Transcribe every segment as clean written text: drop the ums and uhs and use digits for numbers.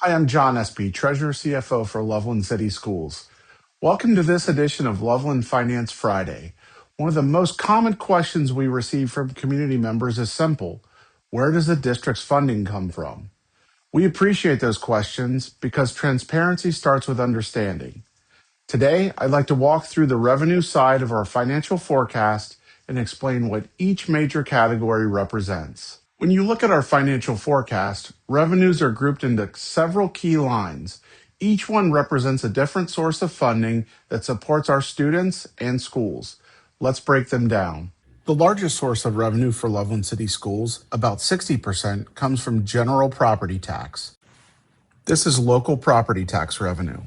Hi, I'm John Espy, Treasurer CFO for Loveland City Schools. Welcome to this edition of Loveland Finance Friday. One of the most common questions we receive from community members is simple. Where does the district's funding come from? We appreciate those questions because transparency starts with understanding. Today, I'd like to walk through the revenue side of our financial forecast and explain what each major category represents. When you look at our financial forecast, revenues are grouped into several key lines. Each one represents a different source of funding that supports our students and schools. Let's break them down. The largest source of revenue for Loveland City Schools, about 60%, comes from general property tax. This is local property tax revenue.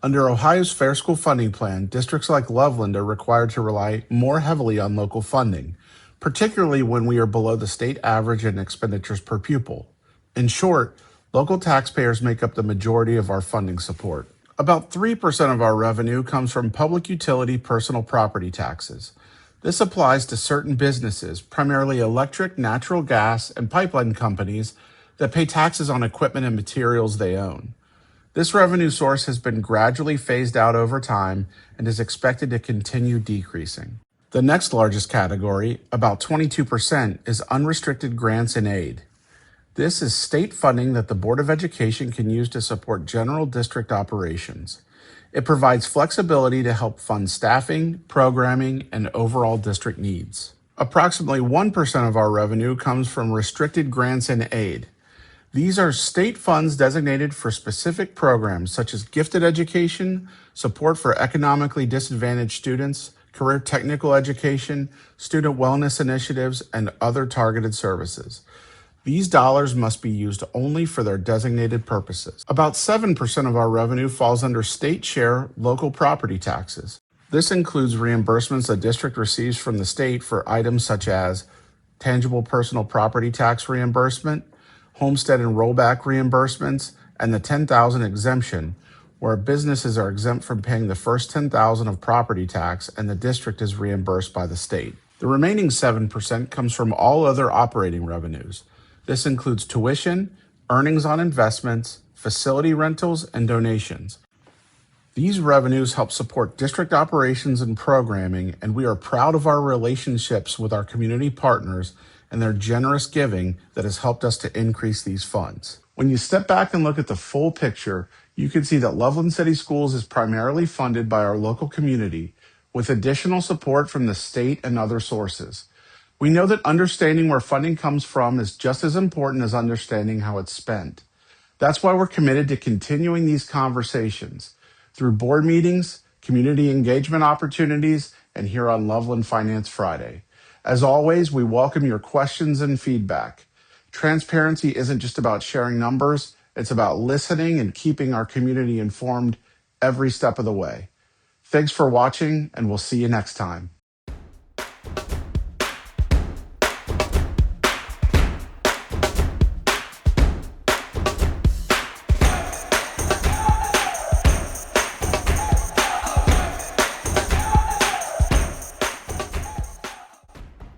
Under Ohio's Fair School Funding Plan, districts like Loveland are required to rely more heavily on local funding, particularly when we are below the state average in expenditures per pupil. In short, local taxpayers make up the majority of our funding support. About 3% of our revenue comes from public utility personal property taxes. This applies to certain businesses, primarily electric, natural gas, and pipeline companies that pay taxes on equipment and materials they own. This revenue source has been gradually phased out over time and is expected to continue decreasing. The next largest category, about 22%, is unrestricted grants and aid. This is state funding that the Board of Education can use to support general district operations. It provides flexibility to help fund staffing, programming, and overall district needs. Approximately 1% of our revenue comes from restricted grants and aid. These are state funds designated for specific programs such as gifted education, support for economically disadvantaged students, career technical education, student wellness initiatives, and other targeted services. These dollars must be used only for their designated purposes. About 7% of our revenue falls under state share local property taxes. This includes reimbursements a district receives from the state for items such as tangible personal property tax reimbursement, homestead and rollback reimbursements, and the $10,000 exemption, where businesses are exempt from paying the first $10,000 of property tax and the district is reimbursed by the state. The remaining 7% comes from all other operating revenues. This includes tuition, earnings on investments, facility rentals, and donations. These revenues help support district operations and programming, and we are proud of our relationships with our community partners and their generous giving that has helped us to increase these funds. When you step back and look at the full picture, you can see that Loveland City Schools is primarily funded by our local community, with additional support from the state and other sources. We know that understanding where funding comes from is just as important as understanding how it's spent. That's why we're committed to continuing these conversations through board meetings, community engagement opportunities, and here on Loveland Finance Friday. As always, we welcome your questions and feedback. Transparency isn't just about sharing numbers, it's about listening and keeping our community informed every step of the way. Thanks for watching, and we'll see you next time.